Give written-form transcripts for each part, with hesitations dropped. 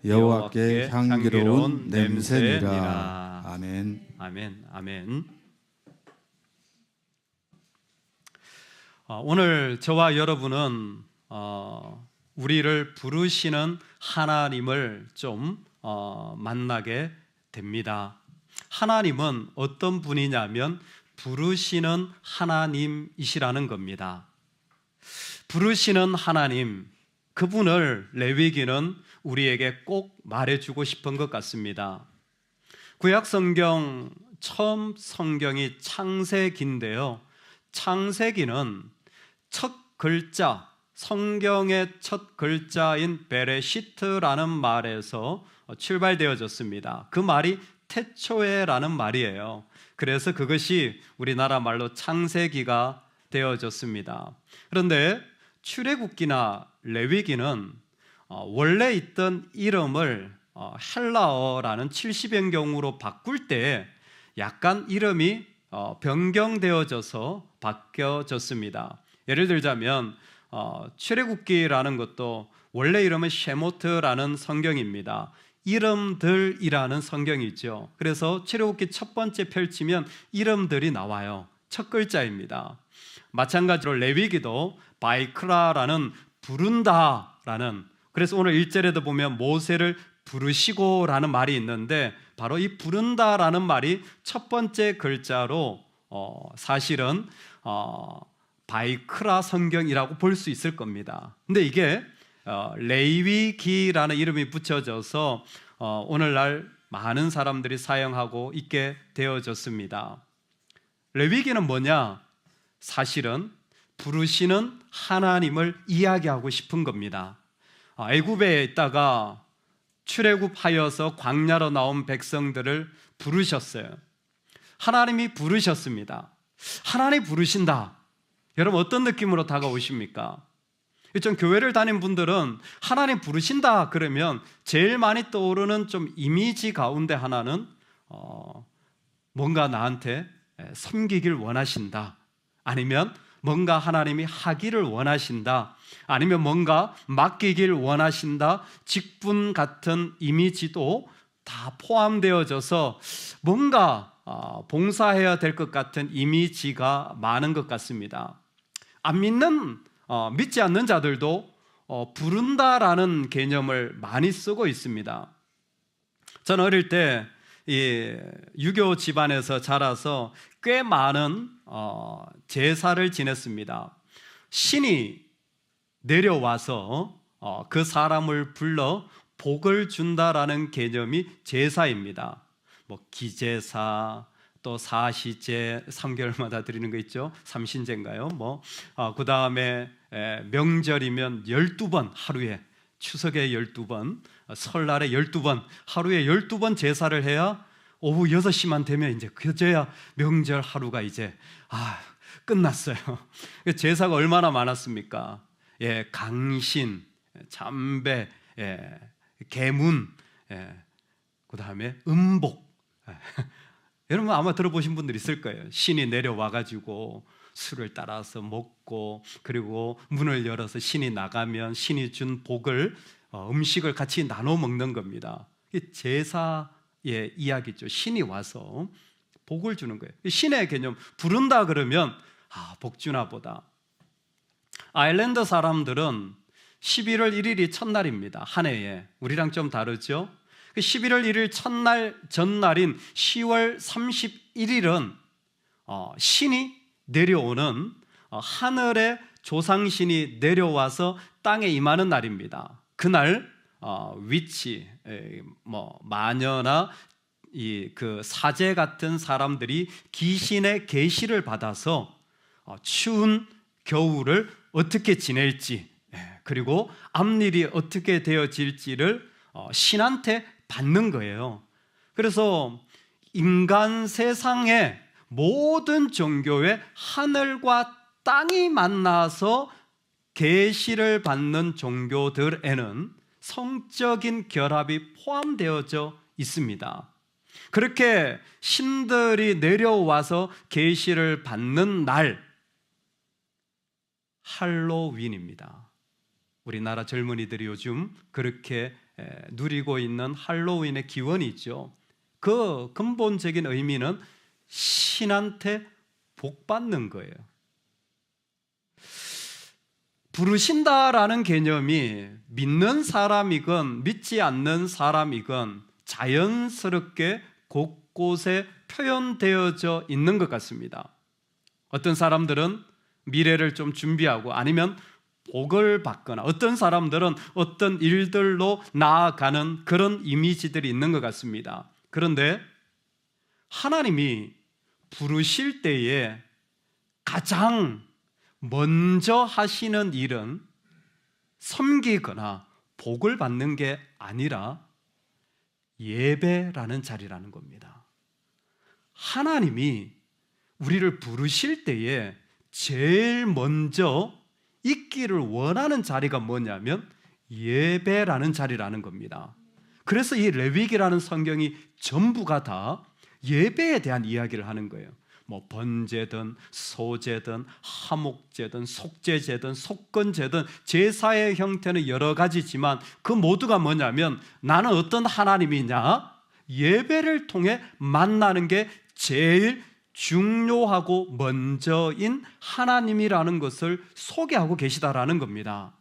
여호와께 향기로운 냄새니라. 아멘. 아멘. 아멘. 오늘 저와 여러분은 우리를 부르시는 하나님을 좀 만나게 됩니다. 하나님은 어떤 분이냐면 부르시는 하나님이시라는 겁니다. 부르시는 하나님, 그분을 레위기는 우리에게 꼭 말해주고 싶은 것 같습니다. 구약 성경 처음 성경이 창세기인데요, 창세기는 첫 글자, 성경의 첫 글자인 베레시트라는 말에서 출발되어졌습니다. 그 말이 태초에라는 말이에요. 그래서 그것이 우리나라 말로 창세기가 되어졌습니다. 그런데 출애굽기나 레위기는 원래 있던 이름을 헬라어라는 70연경으로 바꿀 때 약간 이름이 변경되어져서 바뀌어졌습니다. 예를 들자면 출애굽기라는 것도 원래 이름은 셰모트라는 성경입니다. 이름들이라는 성경이죠. 그래서 출애굽기 첫 번째 펼치면 이름들이 나와요. 첫 글자입니다. 마찬가지로 레위기도 바이크라라는 부른다라는, 그래서 오늘 1절에도 보면 모세를 부르시고라는 말이 있는데 바로 이 부른다라는 말이 첫 번째 글자로 사실은 바이크라 성경이라고 볼 수 있을 겁니다. 근데 이게 레위기라는 이름이 붙여져서 오늘날 많은 사람들이 사용하고 있게 되어졌습니다. 레위기는 뭐냐? 사실은 부르시는 하나님을 이야기하고 싶은 겁니다. 애굽에 있다가 출애굽하여서 광야로 나온 백성들을 부르셨어요. 하나님이 부르셨습니다. 하나님 부르신다. 여러분 어떤 느낌으로 다가오십니까? 좀 교회를 다닌 분들은 하나님 부르신다 그러면 제일 많이 떠오르는 좀 이미지 가운데 하나는 뭔가 나한테 섬기길 원하신다, 아니면 뭔가 하나님이 하기를 원하신다, 아니면 뭔가 맡기길 원하신다, 직분 같은 이미지도 다 포함되어져서 뭔가 봉사해야 될 것 같은 이미지가 많은 것 같습니다. 안 믿는 믿지 않는 자들도 부른다라는 개념을 많이 쓰고 있습니다. 저는 어릴 때 이 유교 집안에서 자라서 꽤 많은 제사를 지냈습니다. 신이 내려와서 그 사람을 불러 복을 준다라는 개념이 제사입니다. 뭐 기제사, 또 사시제, 3개월마다 드리는 거 있죠. 삼신제인가요? 그 다음에 명절이면 12번 하루에, 추석에 12번, 설날에 12번, 하루에 12번 제사를 해야 오후 6시만 되면 이제 그제야 명절 하루가 이제 끝났어요. 제사가 얼마나 많았습니까? 강신, 참배, 계문, 그 다음에 음복. 여러분 아마 들어보신 분들 있을 거예요. 신이 내려와가지고 술을 따라서 먹고, 그리고 문을 열어서 신이 나가면 신이 준 복을, 음식을 같이 나눠 먹는 겁니다. 이게 제사의 이야기죠. 신이 와서 복을 주는 거예요. 신의 개념, 부른다 그러면 복 주나 보다. 아일랜드 사람들은 11월 1일이 첫날입니다. 한 해에. 우리랑 좀 다르죠? 11월 1일 첫날 전날인 10월 31일은 신이 내려오는, 하늘의 조상신이 내려와서 땅에 임하는 날입니다. 그날 위치, 마녀나 그 사제 같은 사람들이 귀신의 계시를 받아서 추운 겨울을 어떻게 지낼지, 그리고 앞일이 어떻게 되어질지를 신한테 받는 거예요. 그래서 인간 세상의 모든 종교의 하늘과 땅이 만나서 계시를 받는 종교들에는 성적인 결합이 포함되어져 있습니다. 그렇게 신들이 내려와서 계시를 받는 날, 할로윈입니다. 우리나라 젊은이들이 요즘 그렇게 누리고 있는 할로윈의 기원이 있죠. 그 근본적인 의미는 신한테 복 받는 거예요. 부르신다라는 개념이 믿는 사람이건 믿지 않는 사람이건 자연스럽게 곳곳에 표현되어져 있는 것 같습니다. 어떤 사람들은 미래를 좀 준비하고 아니면 복을 받거나 어떤 사람들은 어떤 일들로 나아가는 그런 이미지들이 있는 것 같습니다. 그런데 하나님이 부르실 때에 가장 먼저 하시는 일은 섬기거나 복을 받는 게 아니라 예배라는 자리라는 겁니다. 하나님이 우리를 부르실 때에 제일 먼저 있기를 원하는 자리가 뭐냐면 예배라는 자리라는 겁니다. 그래서 이 레위기라는 성경이 전부가 다 예배에 대한 이야기를 하는 거예요. 뭐 번제든 소제든 하목제든 속죄제든 속건제든 제사의 형태는 여러 가지지만 그 모두가 뭐냐면 나는 어떤 하나님이냐? 예배를 통해 만나는 게 제일 중요하고 먼저인 하나님이라는 것을 소개하고 계시다라는 겁니다.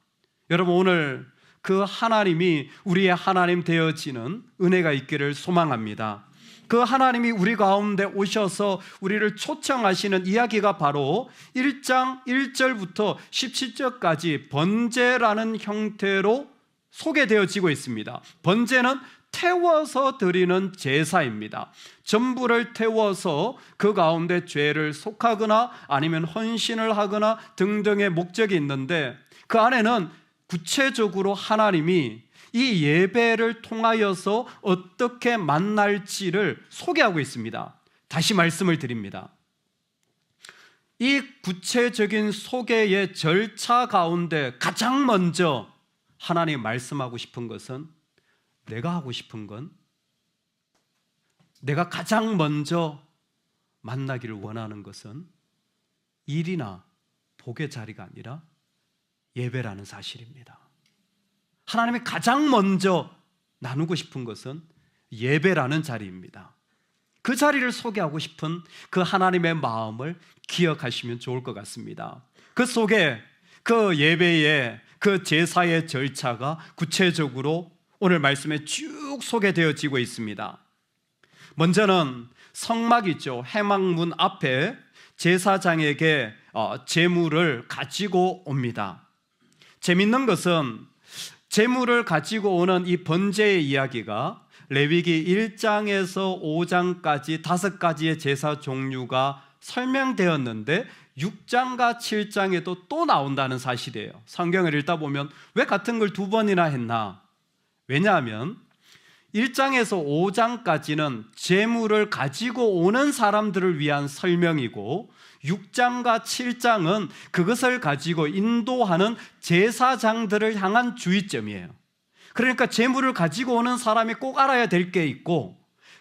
여러분, 오늘 그 하나님이 우리의 하나님 되어지는 은혜가 있기를 소망합니다. 그 하나님이 우리 가운데 오셔서 우리를 초청하시는 이야기가 바로 1장 1절부터 17절까지 번제라는 형태로 소개되어지고 있습니다. 번제는 태워서 드리는 제사입니다. 전부를 태워서 그 가운데 죄를 속하거나 아니면 헌신을 하거나 등등의 목적이 있는데 그 안에는 구체적으로 하나님이 이 예배를 통하여서 어떻게 만날지를 소개하고 있습니다. 다시 말씀을 드립니다. 이 구체적인 소개의 절차 가운데 가장 먼저 하나님이 말씀하고 싶은 것은 내가 하고 싶은 건 내가 가장 먼저 만나기를 원하는 것은 일이나 복의 자리가 아니라 예배라는 사실입니다. 하나님이 가장 먼저 나누고 싶은 것은 예배라는 자리입니다. 그 자리를 소개하고 싶은 그 하나님의 마음을 기억하시면 좋을 것 같습니다. 그 속에 그 예배의 그 제사의 절차가 구체적으로 오늘 말씀에 쭉 소개되어지고 있습니다. 먼저는 성막이죠. 회막문 앞에 제사장에게 제물을 가지고 옵니다. 재밌는 것은 제물을 가지고 오는 이 번제의 이야기가 레위기 1장에서 5장까지 5가지의 제사 종류가 설명되었는데 6장과 7장에도 또 나온다는 사실이에요. 성경을 읽다 보면 왜 같은 걸 2번이나 했나? 왜냐하면 1장에서 5장까지는 제물을 가지고 오는 사람들을 위한 설명이고 6장과 7장은 그것을 가지고 인도하는 제사장들을 향한 주의점이에요. 그러니까 제물을 가지고 오는 사람이 꼭 알아야 될 게 있고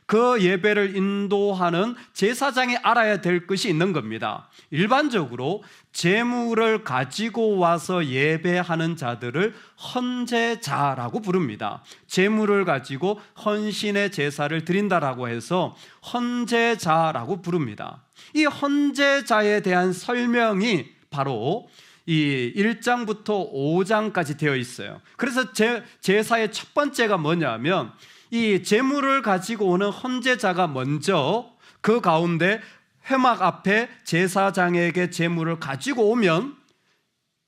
그 예배를 인도하는 제사장이 알아야 될 것이 있는 겁니다. 일반적으로 제물을 가지고 와서 예배하는 자들을 헌제자라고 부릅니다. 제물을 가지고 헌신의 제사를 드린다라고 해서 헌제자라고 부릅니다. 이 헌제자에 대한 설명이 바로 이 1장부터 5장까지 되어 있어요. 그래서 제사의 첫 번째가 뭐냐면 이 제물을 가지고 오는 헌제자가 먼저 그 가운데 회막 앞에 제사장에게 제물을 가지고 오면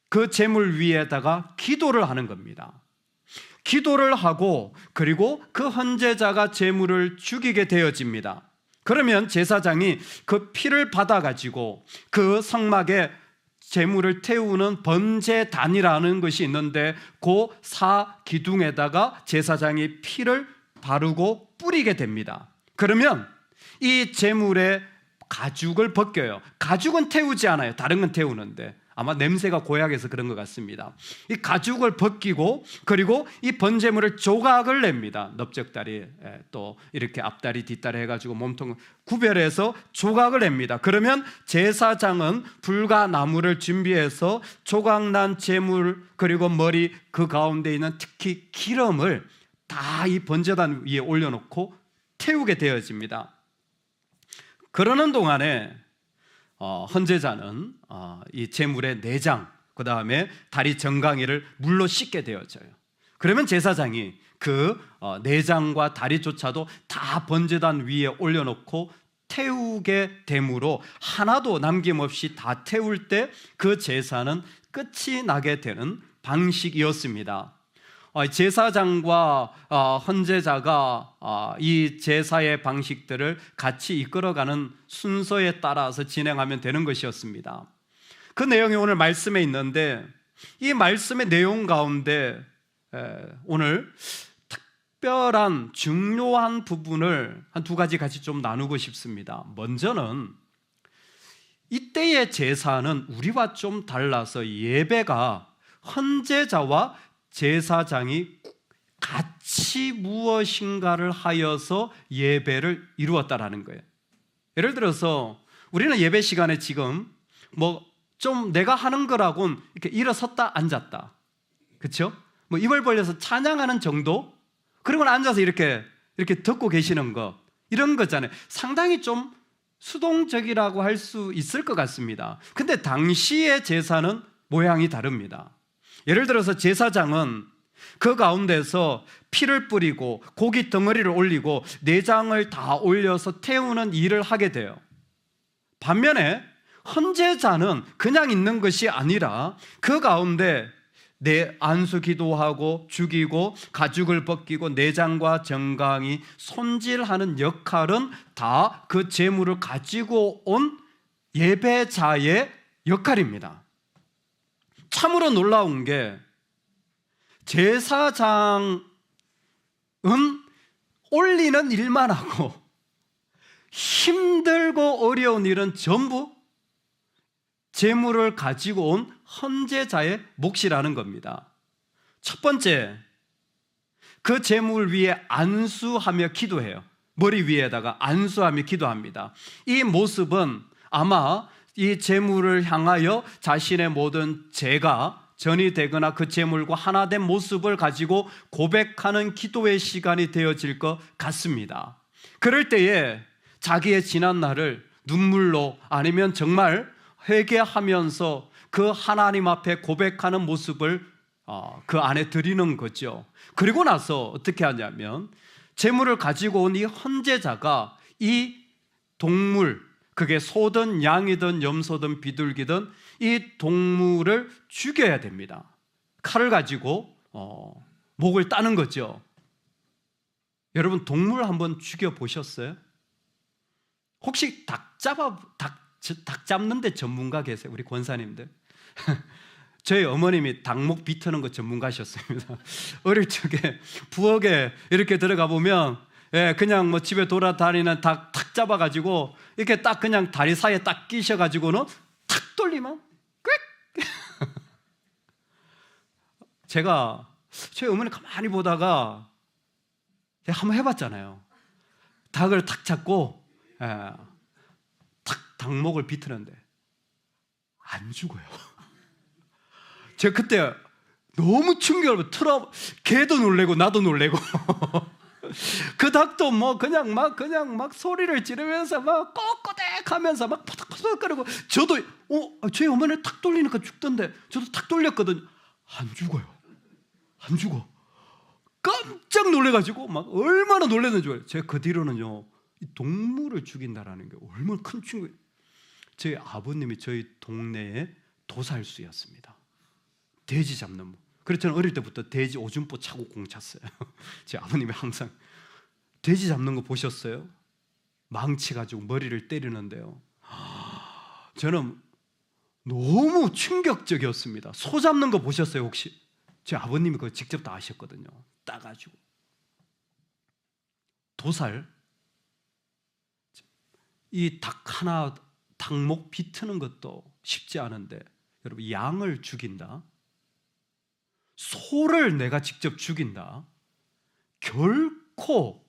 그 제물 위에다가 기도를 하는 겁니다. 기도를 하고 그리고 그 헌제자가 제물을 죽이게 되어집니다. 그러면 제사장이 그 피를 받아가지고 그 성막에 제물을 태우는 번제단이라는 것이 있는데 그 사기둥에다가 제사장이 피를 바르고 뿌리게 됩니다. 그러면 이 제물의 가죽을 벗겨요. 가죽은 태우지 않아요. 다른 건 태우는데 아마 냄새가 고약해서 그런 것 같습니다. 이 가죽을 벗기고 그리고 이 번제물을 조각을 냅니다. 넓적다리 또 이렇게 앞다리 뒷다리 해가지고 몸통 구별해서 조각을 냅니다. 그러면 제사장은 불과 나무를 준비해서 조각난 제물 그리고 머리 그 가운데 있는 특히 기름을 다 이 번제단 위에 올려놓고 태우게 되어집니다. 그러는 동안에 헌제자는 이 제물의 내장, 그 다음에 다리 정강이를 물로 씻게 되어져요. 그러면 제사장이 그 내장과 다리조차도 다 번제단 위에 올려놓고 태우게 되므로 하나도 남김없이 다 태울 때 그 제사는 끝이 나게 되는 방식이었습니다. 제사장과 헌제자가 이 제사의 방식들을 같이 이끌어가는 순서에 따라서 진행하면 되는 것이었습니다. 그 내용이 오늘 말씀에 있는데, 이 말씀의 내용 가운데 오늘 특별한 중요한 부분을 한 두 가지 같이 좀 나누고 싶습니다. 먼저는 이때의 제사는 우리와 좀 달라서 예배가 헌제자와 제사장이 같이 무엇인가를 하여서 예배를 이루었다라는 거예요. 예를 들어서 우리는 예배 시간에 지금 좀 내가 하는 거라고는 이렇게 일어섰다 앉았다, 그렇죠? 입을 벌려서 찬양하는 정도, 그리고 앉아서 이렇게 듣고 계시는 거, 이런 거잖아요. 상당히 좀 수동적이라고 할 수 있을 것 같습니다. 근데 당시의 제사는 모양이 다릅니다. 예를 들어서 제사장은 그 가운데서 피를 뿌리고 고기 덩어리를 올리고 내장을 다 올려서 태우는 일을 하게 돼요. 반면에 헌제자는 그냥 있는 것이 아니라 그 가운데 안수 기도하고 죽이고 가죽을 벗기고 내장과 정강이 손질하는 역할은 다 그 제물을 가지고 온 예배자의 역할입니다. 참으로 놀라운 게, 제사장은 올리는 일만 하고 힘들고 어려운 일은 전부 제물을 가지고 온 헌제자의 몫이라는 겁니다. 첫 번째, 그 제물 위에 안수하며 기도해요. 머리 위에다가 안수하며 기도합니다. 이 모습은 아마 이 제물을 향하여 자신의 모든 죄가 전이 되거나 그 제물과 하나 된 모습을 가지고 고백하는 기도의 시간이 되어질 것 같습니다. 그럴 때에 자기의 지난 날을 눈물로, 아니면 정말 회개하면서 그 하나님 앞에 고백하는 모습을 그 안에 드리는 거죠. 그리고 나서 어떻게 하냐면, 제물을 가지고 온 이 헌제자가 이 동물, 그게 소든 양이든 염소든 비둘기든 이 동물을 죽여야 됩니다. 칼을 가지고 목을 따는 거죠. 여러분, 동물 한번 죽여 보셨어요? 혹시 닭 잡는 데 전문가 계세요? 우리 권사님들. 저희 어머님이 닭목 비트는 거 전문가셨습니다. 어릴 적에 부엌에 이렇게 들어가 보면 그냥 집에 돌아다니는 닭 탁 잡아가지고 이렇게 딱 그냥 다리 사이에 딱 끼셔가지고는 탁 돌리면 꽥. 제가 저희 어머니 가만히 보다가 한번 해봤잖아요. 닭을 탁 잡고 닭목을 비트는데 안 죽어요. 제가 그때 너무 충격을 받고, 걔도 놀래고 나도 놀래고 그 닭도 그냥 막 소리를 지르면서 막 꼬꼬댁하면서 막 포덕포덕거리고, 저도 저희 어머니 탁 돌리니까 죽던데 저도 탁 돌렸거든요. 안 죽어요. 안 죽어. 깜짝 놀래가지고 막 얼마나 놀랐는지 알아요. 제가 그 뒤로는요, 이 동물을 죽인다라는 게 얼마나 큰 충격. 저희 아버님이 저희 동네에 도살수였습니다. 돼지 잡는 거. 그래서 저는 어릴 때부터 돼지 오줌포 차고 공 찼어요. 제 아버님이 항상 돼지 잡는 거 보셨어요? 망치 가지고 머리를 때리는데요. 저는 너무 충격적이었습니다. 소 잡는 거 보셨어요 혹시? 제 아버님이 그거 직접 다 하셨거든요. 따가지고 도살, 이 닭 하나 닭목 비트는 것도 쉽지 않은데, 여러분, 양을 죽인다, 소를 내가 직접 죽인다, 결코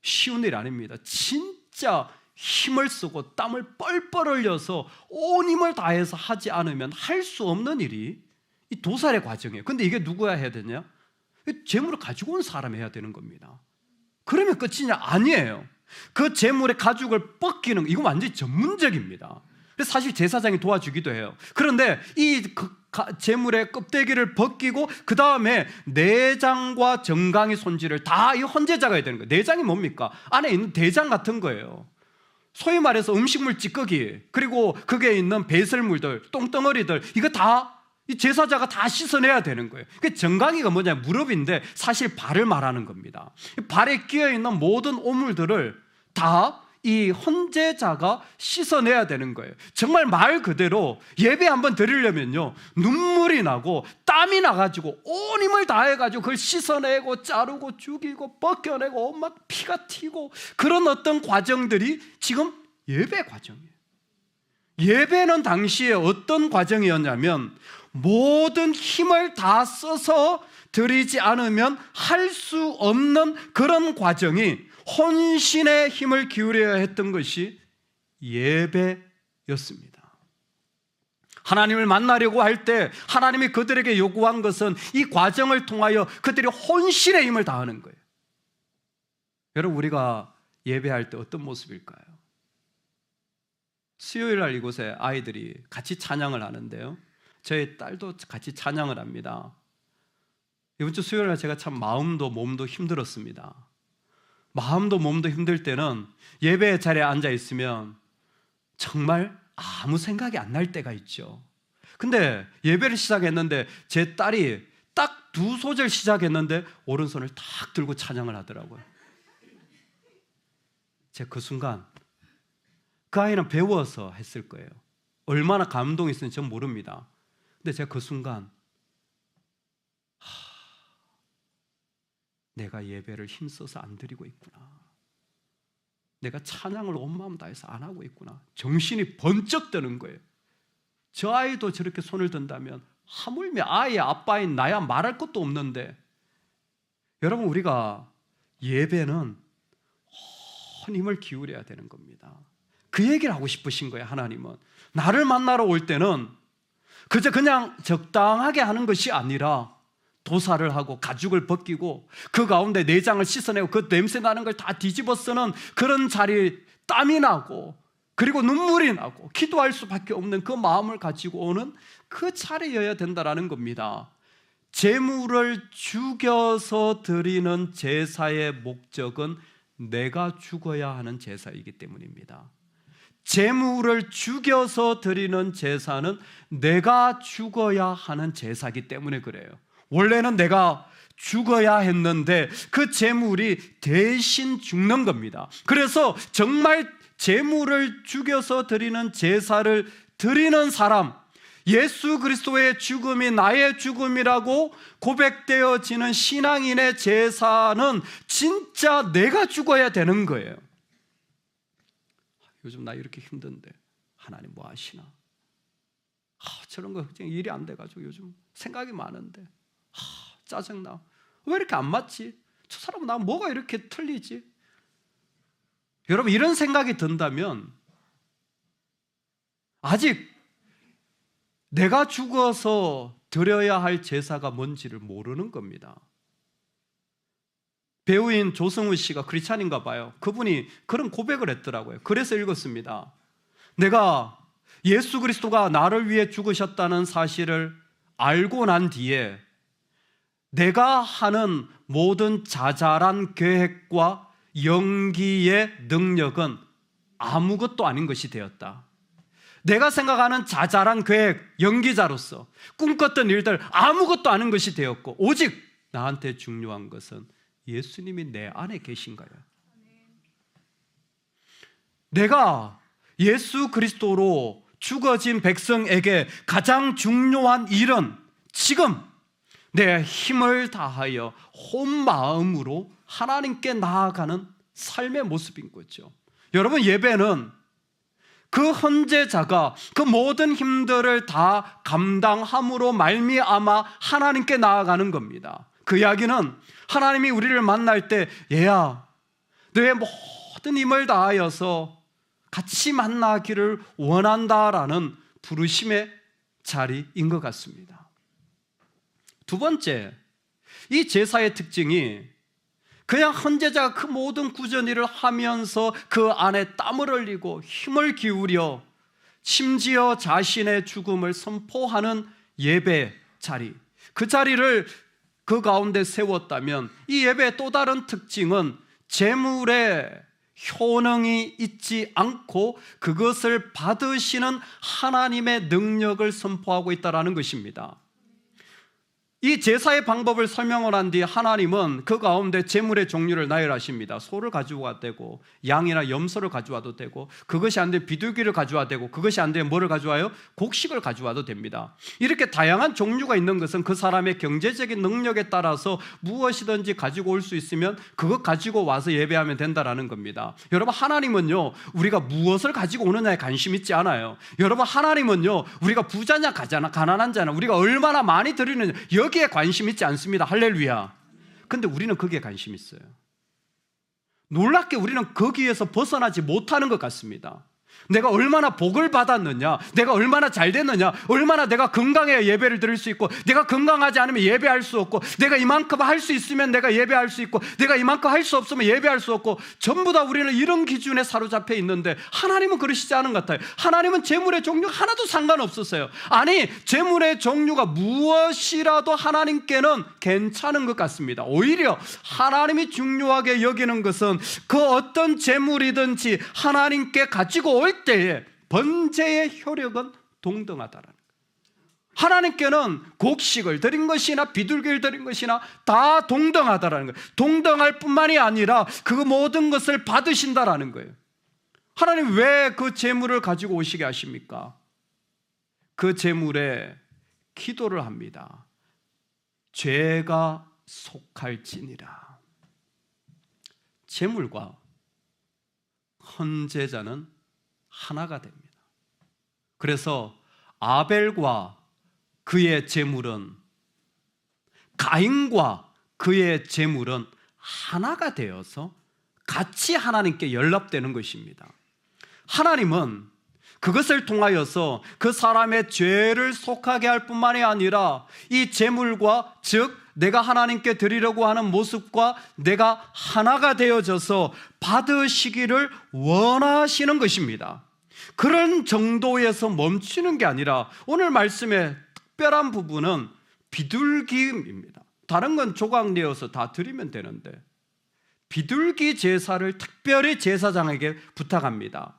쉬운 일 아닙니다. 진짜 힘을 쓰고 땀을 뻘뻘 흘려서 온 힘을 다해서 하지 않으면 할 수 없는 일이 이 도살의 과정이에요. 근데 이게 누구야 해야 되냐? 재물을 가지고 온 사람이 해야 되는 겁니다. 그러면 끝이냐? 아니에요. 그 재물의 가죽을 벗기는, 이거 완전히 전문적입니다. 그래서 사실 제사장이 도와주기도 해요. 그런데 이 재물의 껍데기를 벗기고 그 다음에 내장과 정강이 손질을 다 이 헌제자가 해야 되는 거예요. 내장이 뭡니까? 안에 있는 대장 같은 거예요. 소위 말해서 음식물 찌꺼기, 그리고 거기에 있는 배설물들, 똥덩어리들, 이거 다 이 제사자가 다 씻어내야 되는 거예요. 그 정강이가 뭐냐? 무릎인데 사실 발을 말하는 겁니다. 발에 끼어있는 모든 오물들을 다 이 헌제자가 씻어내야 되는 거예요. 정말 말 그대로 예배 한번 드리려면요, 눈물이 나고 땀이 나가지고 온 힘을 다해가지고 그걸 씻어내고 자르고 죽이고 벗겨내고 막 피가 튀고 그런 어떤 과정들이 지금 예배 과정이에요. 예배는 당시에 어떤 과정이었냐면 모든 힘을 다 써서 드리지 않으면 할 수 없는 그런 과정이, 혼신의 힘을 기울여야 했던 것이 예배였습니다. 하나님을 만나려고 할 때 하나님이 그들에게 요구한 것은 이 과정을 통하여 그들이 혼신의 힘을 다하는 거예요. 여러분, 우리가 예배할 때 어떤 모습일까요? 수요일 날 이곳에 아이들이 같이 찬양을 하는데요, 저희 딸도 같이 찬양을 합니다. 이번 주 수요일 날 제가 참 마음도 몸도 힘들었습니다. 마음도 몸도 힘들 때는 예배 자리에 앉아 있으면 정말 아무 생각이 안 날 때가 있죠. 근데 예배를 시작했는데 제 딸이 딱 2소절 시작했는데 오른손을 탁 들고 찬양을 하더라고요. 제가 그 순간, 그 아이는 배워서 했을 거예요. 얼마나 감동이 있었는지 전 모릅니다. 근데 제가 그 순간, 내가 예배를 힘써서 안 드리고 있구나, 내가 찬양을 온 마음 다해서 안 하고 있구나, 정신이 번쩍 드는 거예요. 저 아이도 저렇게 손을 든다면 하물며 아이의 아빠인 나야 말할 것도 없는데, 여러분, 우리가 예배는 온 힘을 기울여야 되는 겁니다. 그 얘기를 하고 싶으신 거예요. 하나님은 나를 만나러 올 때는 그저 그냥 적당하게 하는 것이 아니라 도사를 하고 가죽을 벗기고 그 가운데 내장을 씻어내고 그 냄새 나는 걸 다 뒤집어 쓰는 그런 자리에 땀이 나고 그리고 눈물이 나고 기도할 수밖에 없는 그 마음을 가지고 오는 그 자리여야 된다라는 겁니다. 제물을 죽여서 드리는 제사의 목적은 내가 죽어야 하는 제사이기 때문입니다. 제물을 죽여서 드리는 제사는 내가 죽어야 하는 제사이기 때문에 그래요. 원래는 내가 죽어야 했는데 그 제물이 대신 죽는 겁니다. 그래서 정말 제물을 죽여서 드리는 제사를 드리는 사람, 예수 그리스도의 죽음이 나의 죽음이라고 고백되어지는 신앙인의 제사는 진짜 내가 죽어야 되는 거예요. 요즘 나 이렇게 힘든데 하나님 뭐 하시나? 저런 거 일이 안 돼가지고 요즘 생각이 많은데 짜증나. 왜 이렇게 안 맞지? 저 사람은 나 뭐가 이렇게 틀리지? 여러분, 이런 생각이 든다면 아직 내가 죽어서 드려야 할 제사가 뭔지를 모르는 겁니다. 배우인 조성우 씨가 크리스찬인가 봐요. 그분이 그런 고백을 했더라고요. 그래서 읽었습니다. 내가 예수 그리스도가 나를 위해 죽으셨다는 사실을 알고 난 뒤에 내가 하는 모든 자잘한 계획과 연기의 능력은 아무것도 아닌 것이 되었다. 내가 생각하는 자잘한 계획, 연기자로서 꿈꿨던 일들 아무것도 아닌 것이 되었고 오직 나한테 중요한 것은 예수님이 내 안에 계신 거예요. 내가 예수 그리스도로 죽어진 백성에게 가장 중요한 일은 지금 내 힘을 다하여 온 마음으로 하나님께 나아가는 삶의 모습인 거죠. 여러분, 예배는 그 헌제자가 그 모든 힘들을 다 감당함으로 말미암아 하나님께 나아가는 겁니다. 그 이야기는 하나님이 우리를 만날 때 얘야, 너의 모든 힘을 다하여서 같이 만나기를 원한다라는 부르심의 자리인 것 같습니다. 두 번째, 이 제사의 특징이 그냥 헌제자가 그 모든 구전 일을 하면서 그 안에 땀을 흘리고 힘을 기울여 심지어 자신의 죽음을 선포하는 예배 자리, 그 자리를 그 가운데 세웠다면 이 예배의 또 다른 특징은 제물의 효능이 있지 않고 그것을 받으시는 하나님의 능력을 선포하고 있다는 것입니다. 이 제사의 방법을 설명을 한 뒤 하나님은 그 가운데 제물의 종류를 나열하십니다. 소를 가져와도 되고 양이나 염소를 가져와도 되고, 그것이 안 되면 비둘기를 가져와도 되고, 그것이 안 되면 뭐를 가져와요? 곡식을 가져와도 됩니다. 이렇게 다양한 종류가 있는 것은 그 사람의 경제적인 능력에 따라서 무엇이든지 가지고 올 수 있으면 그것 가지고 와서 예배하면 된다는 겁니다. 여러분, 하나님은요 우리가 무엇을 가지고 오느냐에 관심 있지 않아요. 여러분, 하나님은요 우리가 부자냐 가난한 자냐, 우리가 얼마나 많이 드리느냐 여기에 관심 있지 않습니다. 할렐루야. 근데 우리는 거기에 관심 있어요. 놀랍게 우리는 거기에서 벗어나지 못하는 것 같습니다. 내가 얼마나 복을 받았느냐, 내가 얼마나 잘 됐느냐, 얼마나 내가 건강해야 예배를 드릴 수 있고, 내가 건강하지 않으면 예배할 수 없고, 내가 이만큼 할 수 있으면 내가 예배할 수 있고, 내가 이만큼 할 수 없으면 예배할 수 없고, 전부 다 우리는 이런 기준에 사로잡혀 있는데 하나님은 그러시지 않은 것 같아요. 하나님은 제물의 종류가 하나도 상관없었어요. 아니, 제물의 종류가 무엇이라도 하나님께는 괜찮은 것 같습니다. 오히려 하나님이 중요하게 여기는 것은 그 어떤 제물이든지 하나님께 가지고 올 때에 번제의 효력은 동등하다라는 거예요. 하나님께는 곡식을 드린 것이나 비둘기를 드린 것이나 다 동등하다라는 거예요. 동등할 뿐만이 아니라 그 모든 것을 받으신다라는 거예요. 하나님 왜 그 제물을 가지고 오시게 하십니까? 그 제물에 기도를 합니다. 죄가 속할지니라. 제물과 헌제자는 하나가 됩니다. 그래서 아벨과 그의 제물은, 가인과 그의 제물은 하나가 되어서 같이 하나님께 연합되는 것입니다. 하나님은 그것을 통하여서 그 사람의 죄를 속하게 할 뿐만이 아니라 이 제물과, 즉 내가 하나님께 드리려고 하는 모습과 내가 하나가 되어져서 받으시기를 원하시는 것입니다. 그런 정도에서 멈추는 게 아니라 오늘 말씀의 특별한 부분은 비둘기입니다. 다른 건 조각내어서 다 드리면 되는데 비둘기 제사를 특별히 제사장에게 부탁합니다.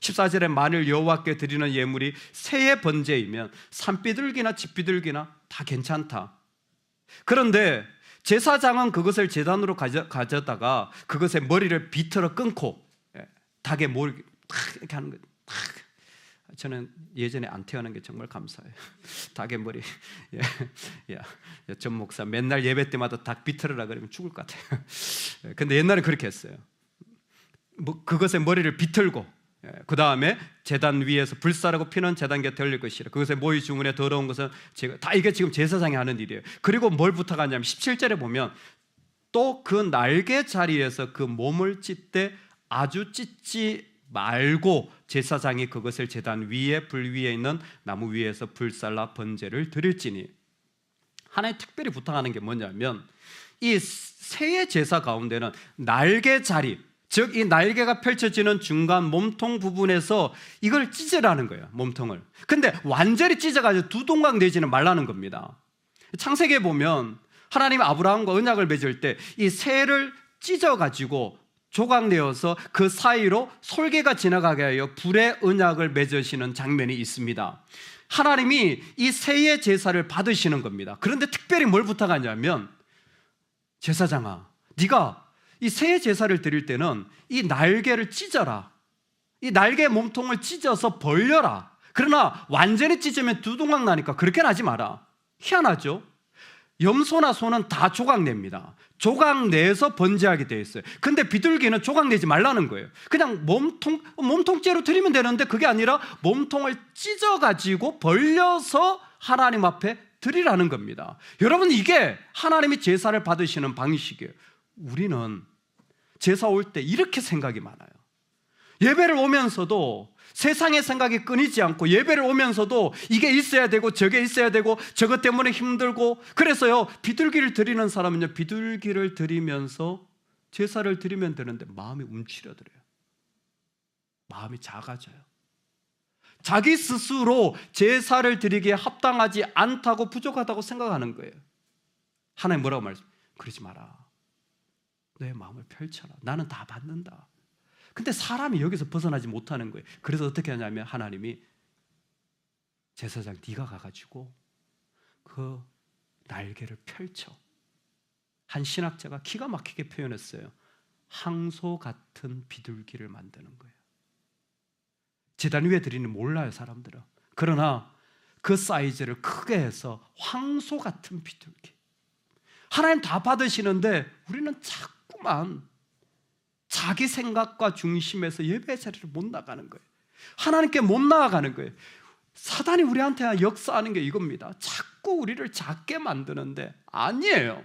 14절에 만일 여호와께 드리는 예물이 새의 번제이면 산비둘기나 집비둘기나 다 괜찮다. 그런데 제사장은 그것을 제단으로 가져다가 그것의 머리를 비틀어 끊고 닭의 머리 탁 이렇게 하는 거예요. 저는 예전에 안 태어난 게 정말 감사해요. 닭의 머리. 전 목사 맨날 예배 때마다 닭 비틀으라 그러면 죽을 것 같아요. 근데 옛날에 그렇게 했어요. 그것의 머리를 비틀고 그 다음에 제단 위에서 불사르고 피는 제단 곁에 올릴 것이라. 그것의 모의 중원에 더러운 것은 제가 다, 이게 지금 제사장이 하는 일이에요. 그리고 뭘 부탁하냐면 17절에 보면 또 그 날개 자리에서 그 몸을 찢되 아주 찢지 말고 제사장이 그것을 제단 위에 불 위에 있는 나무 위에서 불살라 번제를 드릴지니. 하나님 특별히 부탁하는 게 뭐냐면 이 새의 제사 가운데는 날개 자리, 즉 이 날개가 펼쳐지는 중간 몸통 부분에서 이걸 찢으라는 거예요. 몸통을. 근데 완전히 찢어가지고 두 동강 내지는 말라는 겁니다. 창세기에 보면 하나님이 아브라함과 언약을 맺을 때 이 새를 찢어가지고 조각내어서 그 사이로 솔개가 지나가게 하여 불의 언약을 맺으시는 장면이 있습니다. 하나님이 이 새의 제사를 받으시는 겁니다. 그런데 특별히 뭘 부탁하냐면 제사장아, 네가 이 새의 제사를 드릴 때는 이 날개를 찢어라. 이 날개 몸통을 찢어서 벌려라. 그러나 완전히 찢으면 두 동강 나니까 그렇게는 하지 마라. 희한하죠? 염소나 소는 다 조각냅니다. 조각내서 번제하게 되어 있어요. 근데 비둘기는 조각내지 말라는 거예요. 그냥 몸통째로 드리면 되는데 그게 아니라 몸통을 찢어가지고 벌려서 하나님 앞에 드리라는 겁니다. 여러분, 이게 하나님이 제사를 받으시는 방식이에요. 우리는 제사 올 때 이렇게 생각이 많아요. 예배를 오면서도 세상의 생각이 끊이지 않고, 예배를 오면서도 이게 있어야 되고 저게 있어야 되고 저것 때문에 힘들고, 그래서요 비둘기를 드리는 사람은요 비둘기를 드리면서 제사를 드리면 되는데 마음이 움츠려들어요. 마음이 작아져요. 자기 스스로 제사를 드리기에 합당하지 않다고, 부족하다고 생각하는 거예요. 하나님 뭐라고 말씀해요? 그러지 마라. 내 마음을 펼쳐라. 나는 다 받는다. 근데 사람이 여기서 벗어나지 못하는 거예요. 그래서 어떻게 하냐면 하나님이 제사장 네가 가가지고 그 날개를 펼쳐. 한 신학자가 기가 막히게 표현했어요. 항소 같은 비둘기를 만드는 거예요. 제단 위에 드리는 몰라요, 사람들은. 그러나 그 사이즈를 크게 해서 황소 같은 비둘기. 하나님 다 받으시는데 우리는 자꾸만 자기 생각과 중심에서 예배 자리를 못 나가는 거예요. 하나님께 못 나아가는 거예요. 사단이 우리한테 역사하는 게 이겁니다. 자꾸 우리를 작게 만드는데 아니에요.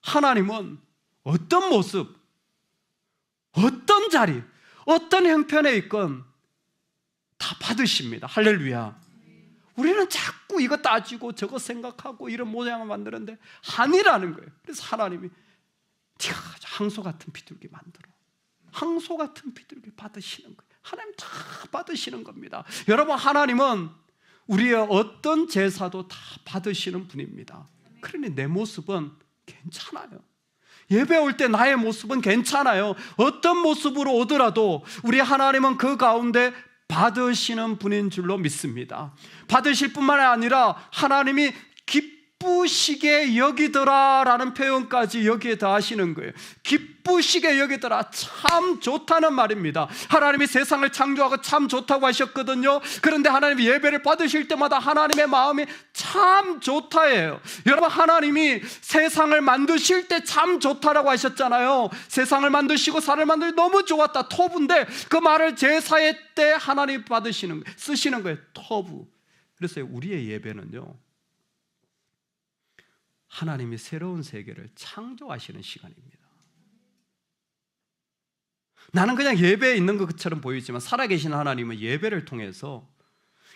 하나님은 어떤 모습, 어떤 자리, 어떤 형편에 있건 다 받으십니다. 할렐루야. 우리는 자꾸 이거 따지고 저거 생각하고 이런 모양을 만드는데 아니라는 거예요. 그래서 하나님이 네가 항소 같은 비둘기 만들어. 항소 같은 비둘기 받으시는 거예요. 하나님 다 받으시는 겁니다. 여러분, 하나님은 우리의 어떤 제사도 다 받으시는 분입니다. 그러니 내 모습은 괜찮아요. 예배 올 때 나의 모습은 괜찮아요. 어떤 모습으로 오더라도 우리 하나님은 그 가운데 받으시는 분인 줄로 믿습니다. 받으실 뿐만 아니라 하나님이 기쁘시게 여기더라라는 표현까지 여기에 더하시는 거예요. 기쁘시게 여기더라, 참 좋다는 말입니다. 하나님이 세상을 창조하고 참 좋다고 하셨거든요. 그런데 하나님이 예배를 받으실 때마다 하나님의 마음이 참 좋다예요. 여러분, 하나님이 세상을 만드실 때 참 좋다라고 하셨잖아요. 세상을 만드시고 사를 만들기 너무 좋았다, 토부인데 그 말을 제사의 때 하나님 받으시는 거예요. 쓰시는 거예요, 토부. 그래서 우리의 예배는요, 하나님이 새로운 세계를 창조하시는 시간입니다. 나는 그냥 예배에 있는 것처럼 보이지만 살아계신 하나님은 예배를 통해서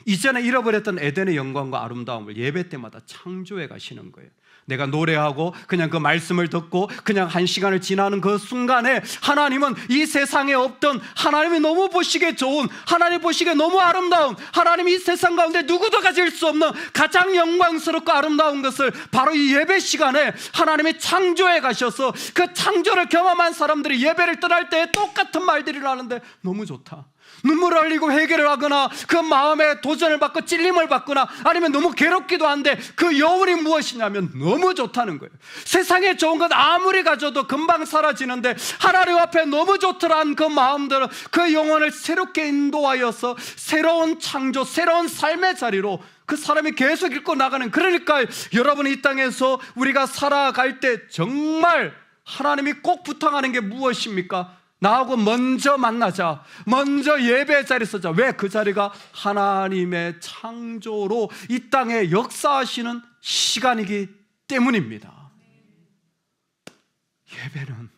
이전에 잃어버렸던 에덴의 영광과 아름다움을 예배 때마다 창조해 가시는 거예요. 내가 노래하고 그냥 그 말씀을 듣고 그냥 한 시간을 지나는 그 순간에 하나님은 이 세상에 없던, 하나님이 너무 보시기에 좋은, 하나님 보시기에 너무 아름다운, 하나님이 이 세상 가운데 누구도 가질 수 없는 가장 영광스럽고 아름다운 것을 바로 이 예배 시간에 하나님이 창조해 가셔서 그 창조를 경험한 사람들이 예배를 떠날 때 똑같은 말들이 나는데 너무 좋다. 눈물을 흘리고 회개를 하거나 그 마음에 도전을 받고 찔림을 받거나 아니면 너무 괴롭기도 한데 그 여운이 무엇이냐면 너무 좋다는 거예요. 세상에 좋은 것 아무리 가져도 금방 사라지는데 하나님 앞에 너무 좋더란 그 마음들은 그 영혼을 새롭게 인도하여서 새로운 창조, 새로운 삶의 자리로 그 사람이 계속 읽고 나가는. 그러니까 여러분이 이 땅에서 우리가 살아갈 때 정말 하나님이 꼭 부탁하는 게 무엇입니까? 나하고 먼저 만나자. 먼저 예배 자리에 서자. 왜? 그 자리가 하나님의 창조로 이 땅에 역사하시는 시간이기 때문입니다. 예배는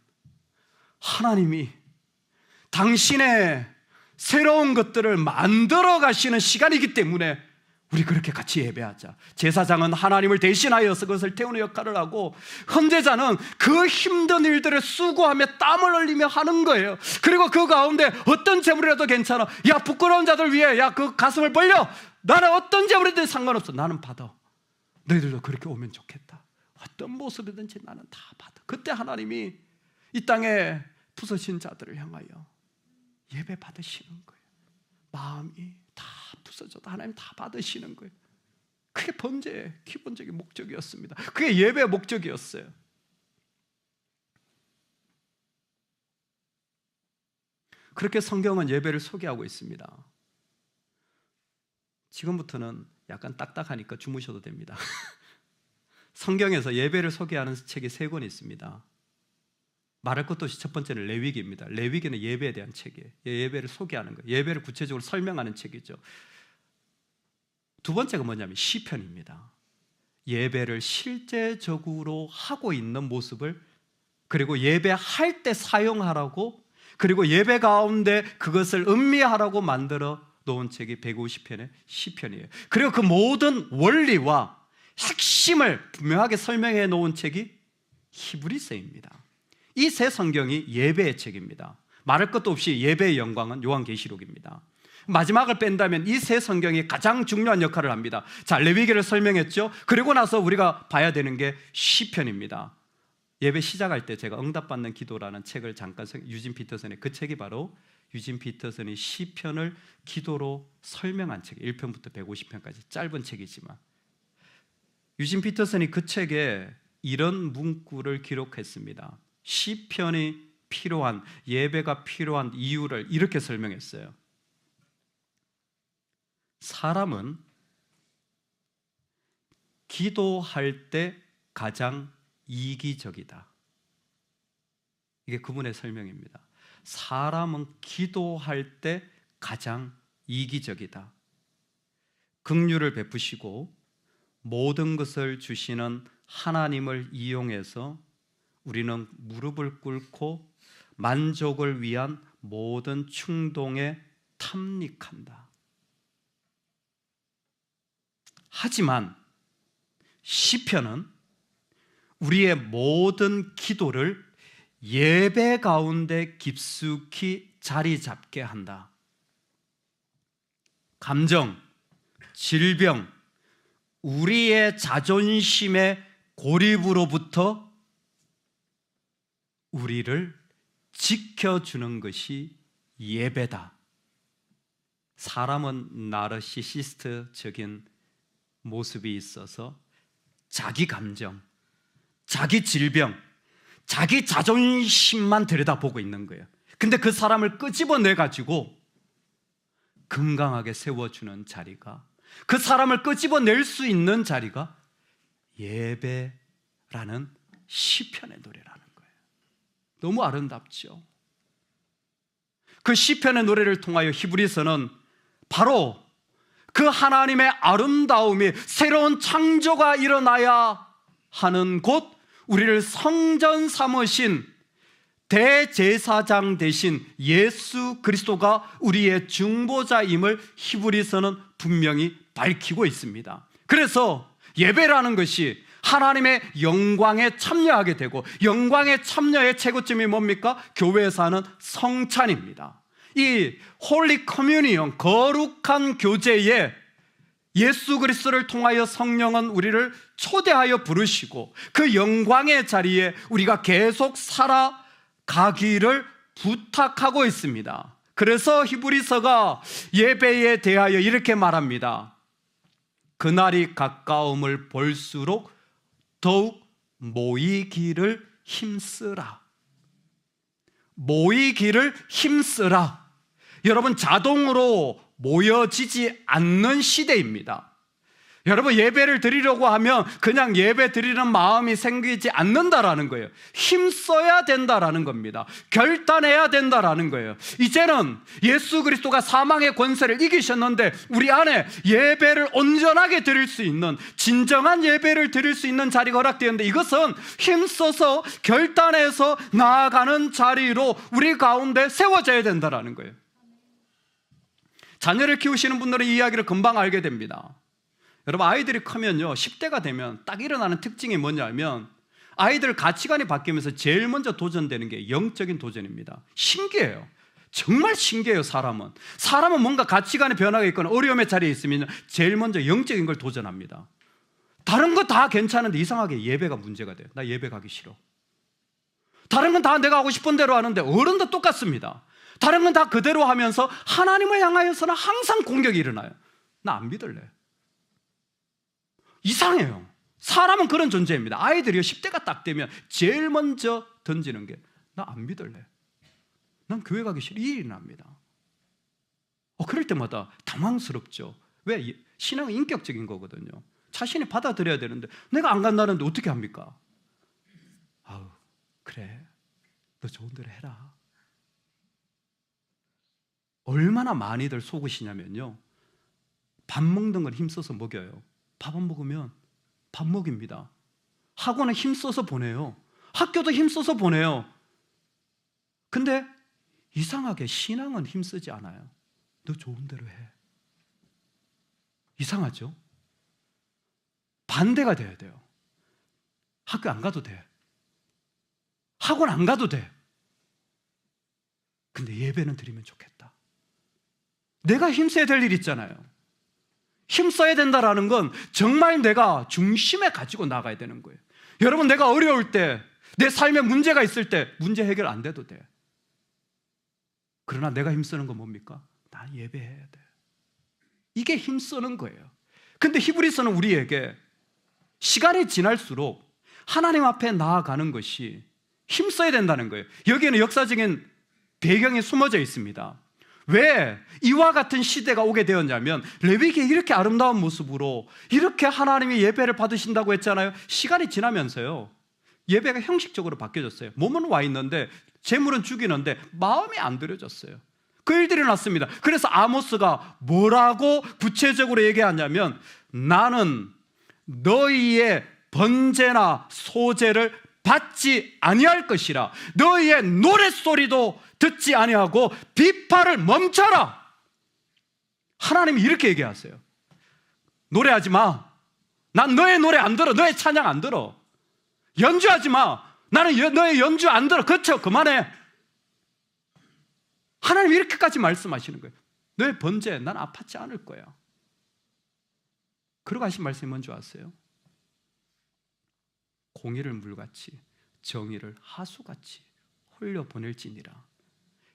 하나님이 당신의 새로운 것들을 만들어 가시는 시간이기 때문에 우리 그렇게 같이 예배하자. 제사장은 하나님을 대신하여서 그것을 태우는 역할을 하고, 헌제자는 그 힘든 일들을 수고하며 땀을 흘리며 하는 거예요. 그리고 그 가운데 어떤 재물이라도 괜찮아. 야, 부끄러운 자들 위해 야, 그 가슴을 벌려. 나는 어떤 재물이든 상관없어. 나는 받아. 너희들도 그렇게 오면 좋겠다. 어떤 모습이든지 나는 다 받아. 그때 하나님이 이 땅에 부서진 자들을 향하여 예배 받으시는 거예요. 마음이 다 부서져도 하나님 다 받으시는 거예요. 그게 번제의 기본적인 목적이었습니다. 그게 예배의 목적이었어요. 그렇게 성경은 예배를 소개하고 있습니다. 지금부터는 약간 딱딱하니까 주무셔도 됩니다. 성경에서 예배를 소개하는 책이 3권 있습니다. 말할 것도 없이 첫 번째는 레위기입니다. 레위기는 예배에 대한 책이에요. 예배를 소개하는 거예요. 예배를 구체적으로 설명하는 책이죠. 두 번째가 뭐냐면 시편입니다. 예배를 실제적으로 하고 있는 모습을, 그리고 예배할 때 사용하라고 그리고 예배 가운데 그것을 음미하라고 만들어 놓은 책이 150편의 시편이에요. 그리고 그 모든 원리와 핵심을 분명하게 설명해 놓은 책이 히브리서입니다. 이 세 성경이 예배의 책입니다. 말할 것도 없이 예배의 영광은 요한계시록입니다. 마지막을 뺀다면 이 세 성경이 가장 중요한 역할을 합니다. 자, 레위기를 설명했죠. 그리고 나서 우리가 봐야 되는 게 시편입니다. 예배 시작할 때 제가 응답받는 기도라는 책을 잠깐 유진 피터슨의 그 책이 바로 유진 피터슨이 시편을 기도로 설명한 책, 1편부터 150편까지 짧은 책이지만 유진 피터슨이 그 책에 이런 문구를 기록했습니다. 시편이 필요한, 예배가 필요한 이유를 이렇게 설명했어요. 사람은 기도할 때 가장 이기적이다. 이게 그분의 설명입니다. 사람은 기도할 때 가장 이기적이다. 긍휼을 베푸시고 모든 것을 주시는 하나님을 이용해서 우리는 무릎을 꿇고 만족을 위한 모든 충동에 탐닉한다. 하지만 시편은 우리의 모든 기도를 예배 가운데 깊숙이 자리 잡게 한다. 감정, 질병, 우리의 자존심의 고립으로부터 우리를 지켜주는 것이 예배다. 사람은 나르시시스트적인 모습이 있어서 자기 감정, 자기 질병, 자기 자존심만 들여다보고 있는 거예요. 근데 그 사람을 끄집어내가지고 건강하게 세워주는 자리가, 그 사람을 끄집어낼 수 있는 자리가 예배라는 시편의 노래라는 거예요. 너무 아름답죠. 그 시편의 노래를 통하여 히브리서는 바로 그 하나님의 아름다움이 새로운 창조가 일어나야 하는 곳, 우리를 성전 삼으신 대제사장 되신 예수 그리스도가 우리의 중보자임을 히브리서는 분명히 밝히고 있습니다. 그래서 예배라는 것이 하나님의 영광에 참여하게 되고, 영광의 참여의 최고점이 뭡니까? 교회에서 하는 성찬입니다. 이 홀리 커뮤니언, 거룩한 교제에 예수 그리스도를 통하여 성령은 우리를 초대하여 부르시고 그 영광의 자리에 우리가 계속 살아가기를 부탁하고 있습니다. 그래서 히브리서가 예배에 대하여 이렇게 말합니다. 그날이 가까움을 볼수록 더욱 모이기를 힘쓰라. 모이기를 힘쓰라. 여러분, 자동으로 모여지지 않는 시대입니다. 여러분, 예배를 드리려고 하면 그냥 예배 드리는 마음이 생기지 않는다라는 거예요. 힘써야 된다라는 겁니다. 결단해야 된다라는 거예요. 이제는 예수 그리스도가 사망의 권세를 이기셨는데 우리 안에 예배를 온전하게 드릴 수 있는, 진정한 예배를 드릴 수 있는 자리가 허락되었는데, 이것은 힘써서 결단해서 나아가는 자리로 우리 가운데 세워져야 된다라는 거예요. 자녀를 키우시는 분들은 이 이야기를 금방 알게 됩니다. 여러분, 아이들이 크면요, 10대가 되면 딱 일어나는 특징이 뭐냐면 아이들 가치관이 바뀌면서 제일 먼저 도전되는 게 영적인 도전입니다. 신기해요. 정말 신기해요. 사람은 뭔가 가치관의 변화가 있거나 어려움의 자리에 있으면 제일 먼저 영적인 걸 도전합니다. 다른 거 다 괜찮은데 이상하게 예배가 문제가 돼요. 나 예배 가기 싫어. 다른 건 다 내가 하고 싶은 대로 하는데 어른도 똑같습니다. 다른 건 다 그대로 하면서 하나님을 향하여서는 항상 공격이 일어나요. 나 안 믿을래. 이상해요. 사람은 그런 존재입니다. 아이들이요, 10대가 딱 되면 제일 먼저 던지는 게 나 안 믿을래. 난 교회 가기 싫어. 이 일이 납니다. 그럴 때마다 당황스럽죠. 왜? 신앙은 인격적인 거거든요. 자신이 받아들여야 되는데 내가 안 간다는데 어떻게 합니까? 아우, 그래, 너 좋은 대로 해라. 얼마나 많이들 속으시냐면요, 밥 먹는 건 힘써서 먹여요. 밥 안 먹으면 밥 먹입니다. 학원은 힘써서 보내요. 학교도 힘써서 보내요. 근데 이상하게 신앙은 힘쓰지 않아요. 너 좋은 대로 해. 이상하죠? 반대가 돼야 돼요. 학교 안 가도 돼. 학원 안 가도 돼. 근데 예배는 드리면 좋겠다. 내가 힘써야 될 일 있잖아요. 힘써야 된다라는 건 정말 내가 중심에 가지고 나가야 되는 거예요. 여러분, 내가 어려울 때, 내 삶에 문제가 있을 때 문제 해결 안 돼도 돼. 그러나 내가 힘쓰는 건 뭡니까? 나 예배해야 돼. 이게 힘쓰는 거예요. 근데 히브리서는 우리에게 시간이 지날수록 하나님 앞에 나아가는 것이 힘써야 된다는 거예요. 여기에는 역사적인 배경이 숨어져 있습니다. 왜 이와 같은 시대가 오게 되었냐면, 레위기에 이렇게 아름다운 모습으로 이렇게 하나님의 예배를 받으신다고 했잖아요. 시간이 지나면서요, 예배가 형식적으로 바뀌어졌어요. 몸은 와 있는데 재물은 죽이는데 마음이 안 들여졌어요. 그 일들이 났습니다. 그래서 아모스가 뭐라고 구체적으로 얘기하냐면, 나는 너희의 번제나 소제를 받지 아니할 것이라. 너희의 노랫소리도 듣지 아니하고 비파를 멈춰라. 하나님이 이렇게 얘기하세요. 노래하지 마. 난 너의 노래 안 들어. 너의 찬양 안 들어. 연주하지 마. 나는 너의 연주 안 들어. 그쵸? 그만해. 하나님이 이렇게까지 말씀하시는 거예요. 너의 번제 난 아팠지 않을 거야. 그러고 하신 말씀이 뭔지 아세요? 공의를 물같이 정의를 하수같이 흘려보낼지니라.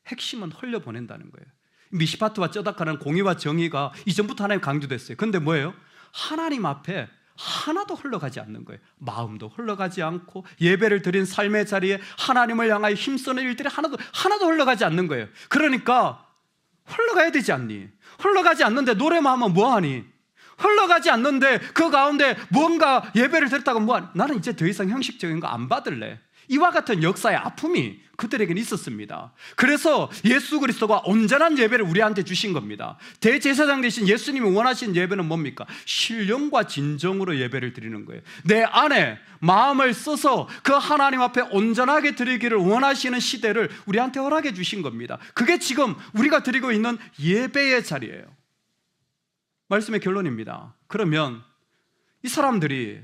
핵심은 흘려보낸다는 거예요. 미시파트와 쩌다카는 공의와 정의가 이전부터 하나님 강조됐어요. 그런데 뭐예요? 하나님 앞에 하나도 흘러가지 않는 거예요. 마음도 흘러가지 않고 예배를 드린 삶의 자리에 하나님을 향하여 힘쓰는 일들이 하나도 흘러가지 않는 거예요. 그러니까 흘러가야 되지 않니? 흘러가지 않는데 노래만 하면 뭐하니? 흘러가지 않는데 그 가운데 뭔가 예배를 드렸다고 뭐하니? 나는 이제 더 이상 형식적인 거 안 받을래. 이와 같은 역사의 아픔이 그들에게는 있었습니다. 그래서 예수 그리스도가 온전한 예배를 우리한테 주신 겁니다. 대제사장 되신 예수님이 원하신 예배는 뭡니까? 신령과 진정으로 예배를 드리는 거예요. 내 안에 마음을 써서 그 하나님 앞에 온전하게 드리기를 원하시는 시대를 우리한테 허락해 주신 겁니다. 그게 지금 우리가 드리고 있는 예배의 자리예요. 말씀의 결론입니다. 그러면 이 사람들이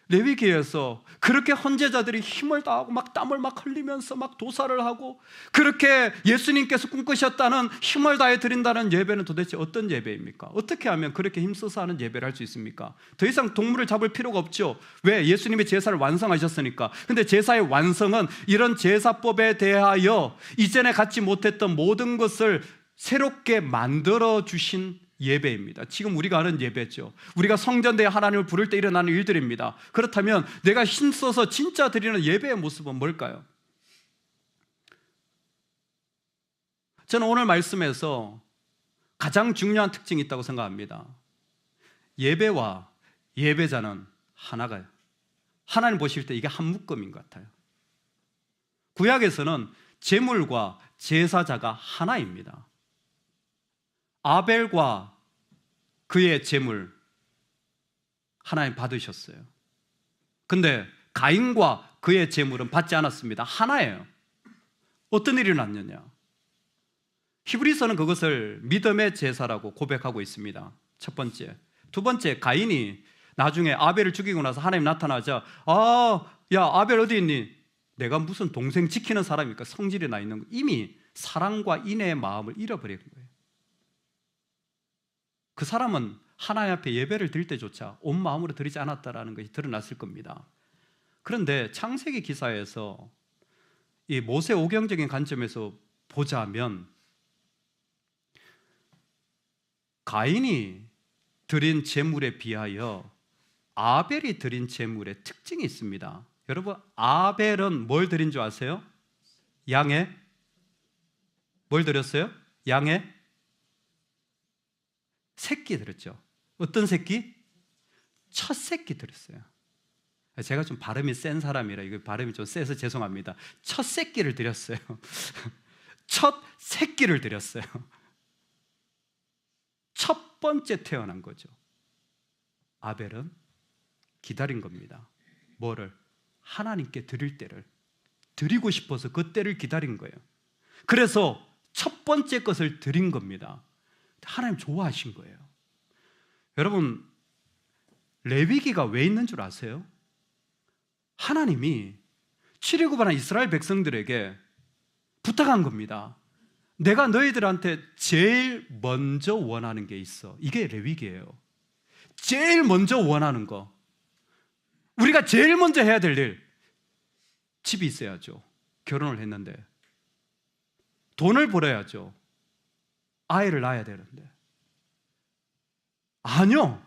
레위기에서 그렇게 헌제자들이 힘을 다하고 막 땀을 막 흘리면서 막 도사를 하고 그렇게 예수님께서 꿈꾸셨다는 힘을 다해 드린다는 예배는 도대체 어떤 예배입니까? 어떻게 하면 그렇게 힘써서 하는 예배를 할 수 있습니까? 더 이상 동물을 잡을 필요가 없죠. 왜? 예수님의 제사를 완성하셨으니까. 근데 제사의 완성은 이런 제사법에 대하여 이전에 갖지 못했던 모든 것을 새롭게 만들어 주신 예배입니다. 지금 우리가 하는 예배죠. 우리가 성전대에 하나님을 부를 때 일어나는 일들입니다. 그렇다면 내가 힘써서 진짜 드리는 예배의 모습은 뭘까요? 저는 오늘 말씀에서 가장 중요한 특징이 있다고 생각합니다. 예배와 예배자는 하나가요. 하나님 보실 때 이게 한 묶음인 것 같아요. 구약에서는 제물과 제사자가 하나입니다. 아벨과 그의 제물 하나님 받으셨어요. 근데 가인과 그의 제물은 받지 않았습니다. 하나예요. 어떤 일이 났느냐? 히브리서는 그것을 믿음의 제사라고 고백하고 있습니다. 첫 번째. 두 번째, 가인이 나중에 아벨을 죽이고 나서 하나님 나타나자, 야 아벨 어디 있니? 내가 무슨 동생 지키는 사람입니까? 성질이 나 있는 거. 이미 사랑과 인애의 마음을 잃어버린 거예요. 그 사람은 하나님 앞에 예배를 드릴 때조차 온 마음으로 드리지 않았다는 것이 드러났을 겁니다. 그런데 창세기 기사에서 이 모세 오경적인 관점에서 보자면 가인이 드린 제물에 비하여 아벨이 드린 제물의 특징이 있습니다. 여러분, 아벨은 뭘 드린 줄 아세요? 양의 뭘 드렸어요? 양의 새끼 드렸죠. 어떤 새끼? 첫 새끼 드렸어요. 제가 좀 발음이 센 사람이라 이거 발음이 좀 세서 죄송합니다. 첫 새끼를 드렸어요. 첫 새끼를 드렸어요. 첫 번째 태어난 거죠. 아벨은 기다린 겁니다. 뭐를? 하나님께 드릴 때를. 드리고 싶어서 그 때를 기다린 거예요. 그래서 첫 번째 것을 드린 겁니다. 하나님 좋아하신 거예요. 여러분, 레위기가 왜 있는 줄 아세요? 하나님이 출애굽하는 이스라엘 백성들에게 부탁한 겁니다. 내가 너희들한테 제일 먼저 원하는 게 있어. 이게 레위기예요. 제일 먼저 원하는 거, 우리가 제일 먼저 해야 될 일, 집이 있어야죠. 결혼을 했는데. 돈을 벌어야죠. 아이를 낳아야 되는데. 아니요.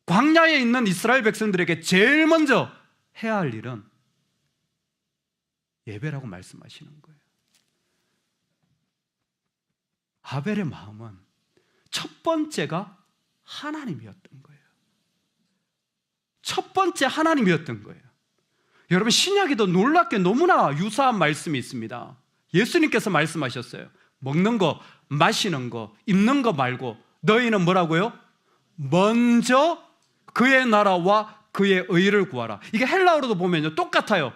광야에 있는 이스라엘 백성들에게 제일 먼저 해야 할 일은 예배라고 말씀하시는 거예요. 아벨의 마음은 첫 번째가 하나님이었던 거예요. 첫 번째 하나님이었던 거예요. 여러분, 신약에도 놀랍게 너무나 유사한 말씀이 있습니다. 예수님께서 말씀하셨어요. 먹는 거, 마시는 거, 입는 거 말고 너희는 뭐라고요? 먼저 그의 나라와 그의 의를 구하라. 이게 헬라어로도 보면요 똑같아요.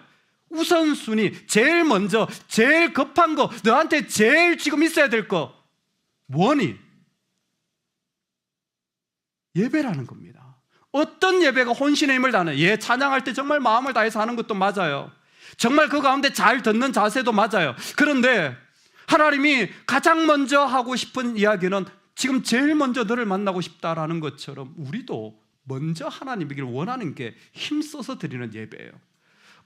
우선순위, 제일 먼저, 제일 급한 거, 너한테 제일 지금 있어야 될 거, 원이 예배라는 겁니다. 어떤 예배가 혼신의 힘을 다하는, 찬양할 때 정말 마음을 다해서 하는 것도 맞아요. 정말 그 가운데 잘 듣는 자세도 맞아요. 그런데 하나님이 가장 먼저 하고 싶은 이야기는 지금 제일 먼저 너를 만나고 싶다라는 것처럼 우리도 먼저 하나님이길 원하는 게 힘써서 드리는 예배예요.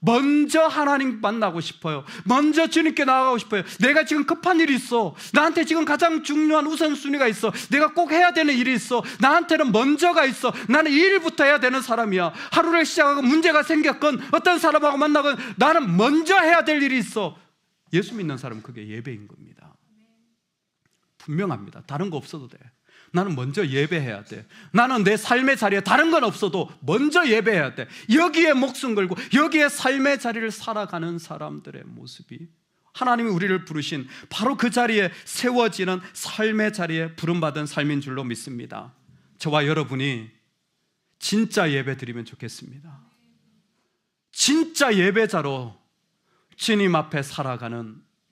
먼저 하나님 만나고 싶어요. 먼저 주님께 나아가고 싶어요. 내가 지금 급한 일이 있어. 나한테 지금 가장 중요한 우선순위가 있어. 내가 꼭 해야 되는 일이 있어. 나한테는 먼저가 있어. 나는 이 일부터 해야 되는 사람이야. 하루를 시작하고 문제가 생겼건 어떤 사람하고 만나건 나는 먼저 해야 될 일이 있어. 예수 믿는 사람은 그게 예배인 겁니다. 분명합니다. 다른 거 없어도 돼. 나는 먼저 예배해야 돼. 나는 내 삶의 자리에 다른 건 없어도 먼저 예배해야 돼. 여기에 목숨 걸고 여기에 삶의 자리를 살아가는 사람들의 모습이 하나님이 우리를 부르신 바로 그 자리에 세워지는 삶의 자리에 부름받은 삶인 줄로 믿습니다. 저와 여러분이 진짜 예배 드리면 좋겠습니다. 진짜 예배자로 주님 앞에 살아가는